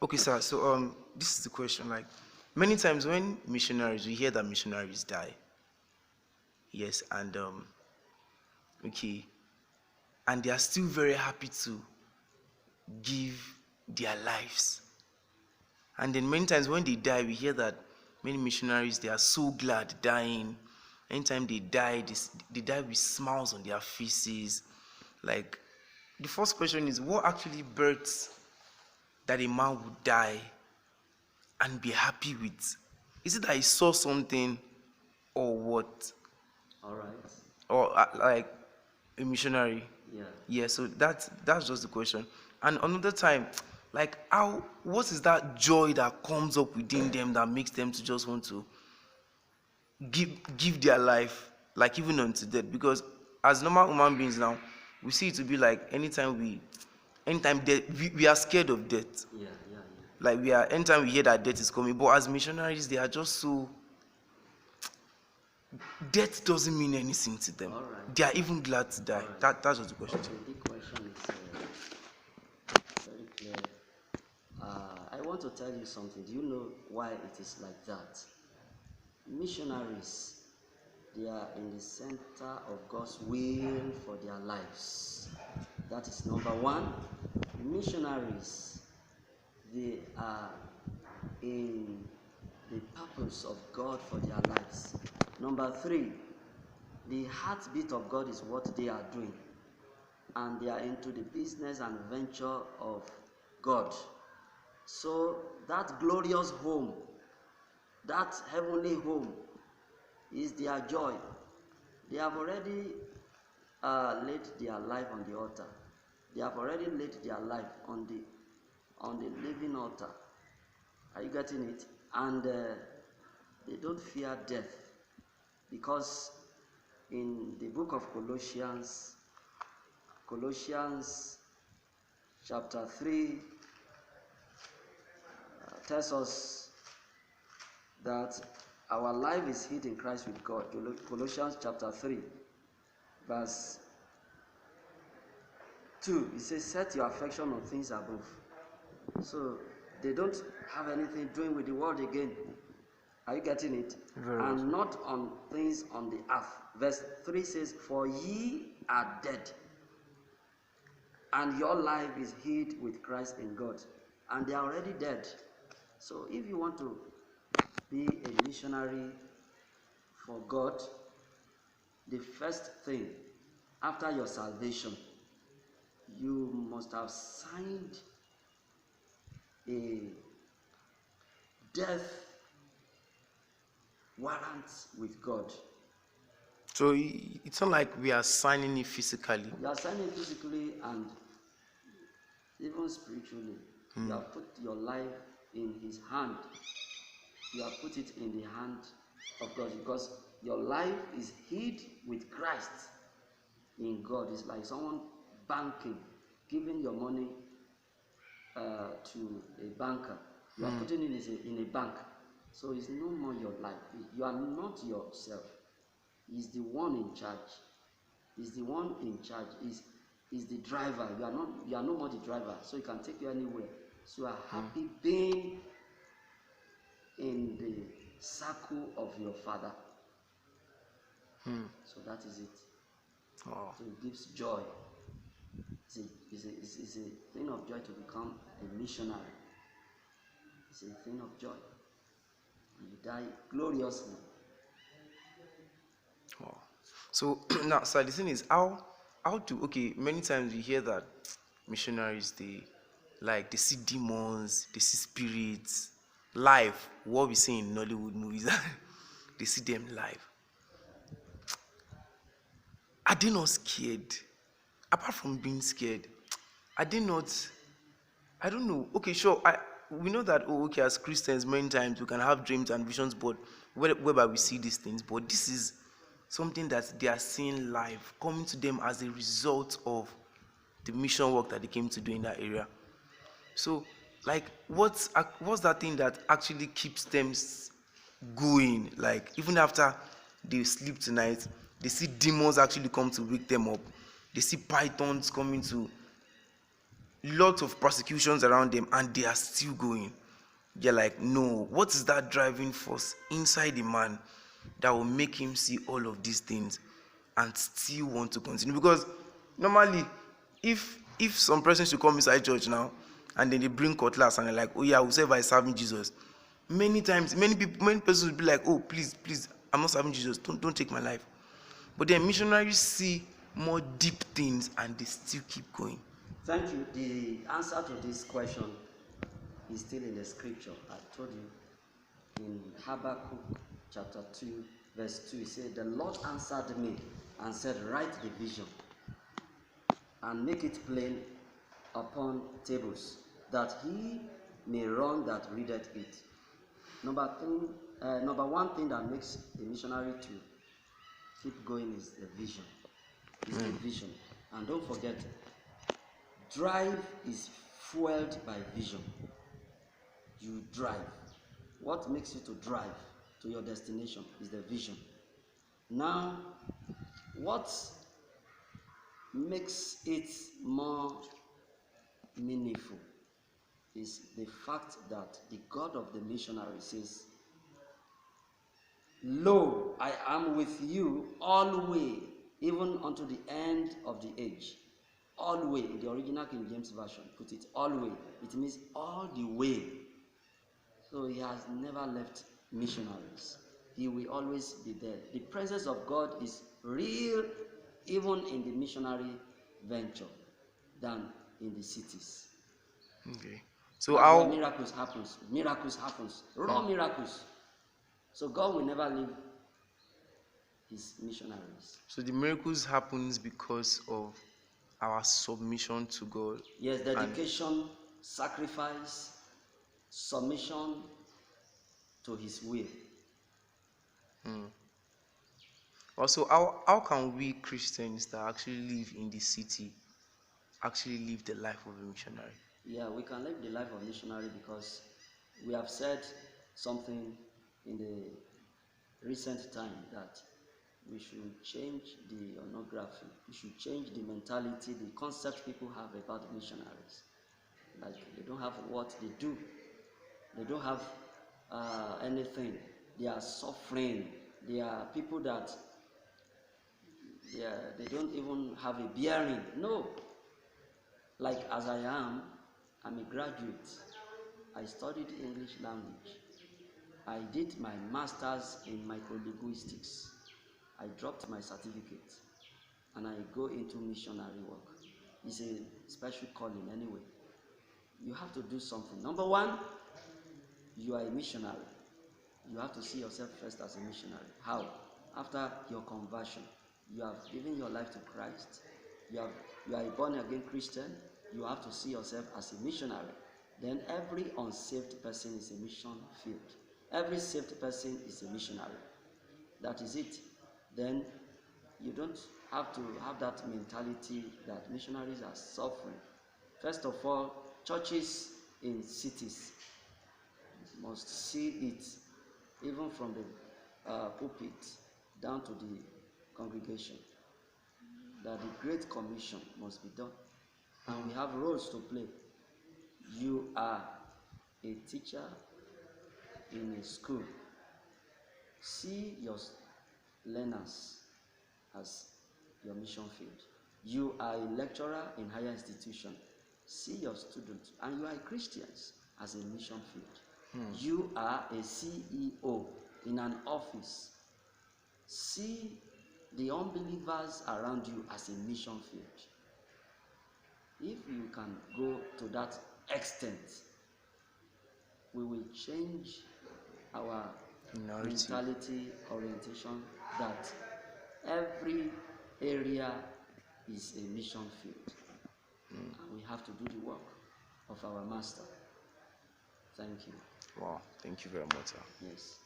Okay, sir. So this is the question. Like, many times when missionaries, we hear that missionaries die. Yes, and okay, and they are still very happy to give their lives. And then many times when they die, we hear that many missionaries, they are so glad dying. Anytime they die, they die with smiles on their faces. Like, the first question is, what actually births that a man would die and be happy with? Is it that he saw something, or what? All right. Or like a missionary? Yeah. Yeah, so that's just the question. And another time, like, how, what is that joy that comes up within them that makes them to just want to give their life, like even unto death? Because as normal human beings now, we see it to be like anytime death, we are scared of death. Yeah. Like, we are, anytime we hear that death is coming, but as missionaries, they are just so, death doesn't mean anything to them. All right. They are even glad to die. Right. That's just the question. Okay, the question is very clear. I want to tell you something. Do you know why it is like that? Missionaries, they are in the center of God's will for their lives. That is number one. Missionaries, they are in the purpose of God for their lives. Number three, the heartbeat of God is what they are doing, and they are into the business and venture of God. So that glorious home, that heavenly home, is their joy. They have already laid their life on the altar. They have already laid their life on the living altar. Are you getting it? And they don't fear death, because in the book of Colossians chapter 3 tells us that our life is hid in Christ with God. Colossians chapter 3 verse 2, it says, set your affection on things above. So they don't have anything doing with the world again. Are you getting it? Very and well. Not on things on the earth. Verse 3 says, for ye are dead, and your life is hid with Christ in God. And they are already dead. So if you want to be a missionary for God, the first thing after your salvation, you must have signed a death warrant with God. So it's not like we are signing it physically. You are signing physically and even spiritually. You have put your life in His hand. You have put it in the hand of God, because your life is hid with Christ in God. It's like someone banking, giving your money to a banker. You are putting it in a bank. So it's no more your life. You are not yourself. He's the one in charge. He's the one in charge. He's the driver. You are no more the driver. So he can take you anywhere. So you are happy being in the circle of your Father. So that is it. Oh. So it gives joy. It's a thing of joy to become a missionary. It's a thing of joy. And you die gloriously. Oh. So now, so the thing is, how to, okay, many times we hear that missionaries, they see demons, they see spirits live. What we see in Nollywood movies, they see them live. Are they not scared? Apart from being scared, are they not? I don't know. Okay, sure. We know that, as Christians, many times we can have dreams and visions, but whereby we see these things. But this is something that they are seeing live, coming to them as a result of the mission work that they came to do in that area. So, like, what's that thing that actually keeps them going? Like, even after they sleep tonight, they see demons actually come to wake them up. They see pythons coming to lots of persecutions around them, and they are still going. They're like, no, what is that driving force inside the man that will make him see all of these things and still want to continue? Because normally, if some person should come inside church now and then they bring cutlass and they're like, oh yeah, whoever is serving Jesus, many times, many persons will be like, oh please, I'm not serving Jesus, don't take my life. But then missionaries see more deep things and they still keep going. Thank you. The answer to this question is still in the scripture. I told you in Habakkuk chapter 2, verse 2, it said, the Lord answered me and said, write the vision and make it plain upon tables, that he may run that readeth it. Number one thing that makes a missionary to keep going is the vision. Is the vision. And don't forget, drive is fueled by vision. You drive. What makes you to drive to your destination is the vision. Now, what makes it more meaningful is the fact that the God of the missionary says, lo, I am with you always, even unto the end of the age. Always, in the original King James Version, put it always. It means all the way. So he has never left missionaries. He will always be there. The presence of God is real even in the missionary venture than in the cities. Okay. So That's why how miracles happens. Miracles happens. Raw miracles. So God will never leave his missionaries. so the miracles happens because of our submission to God. Yes, dedication, sacrifice, submission to his will. Also, how can we Christians that actually live in the city actually live the life of a missionary? Yeah, we can live the life of missionary because we have said something in the recent time that we should change the ornography. We should change the mentality, the concept people have about missionaries. Like they don't have what they do. They don't have anything. They are suffering. They are people that they don't even have a bearing. No. Like as I am, I'm a graduate. I studied English language. I did my master's in microlinguistics. I dropped my certificate and I go into missionary work. It's a special calling anyway. You have to do something. Number one, you are a missionary. You have to see yourself first as a missionary. How? After your conversion, you have given your life to Christ. You are a born again Christian. You have to see yourself as a missionary. Then every unsaved person is a mission field. Every saved person is a missionary. That is it. Then you don't have to have that mentality that missionaries are suffering. First of all, churches in cities must see it, even from the pulpit down to the congregation, that the Great Commission must be done. And we have roles to play. You are a teacher in a school. See your learners as your mission field. You are a lecturer in higher institution. See your students, and you are Christians, as a mission field. You are a CEO in an office. See the unbelievers around you as a mission field. If you can go to that extent, we will change our mentality, orientation, that every area is a mission field. And we have to do the work of our master. Thank you. Wow, thank you very much, sir. Yes.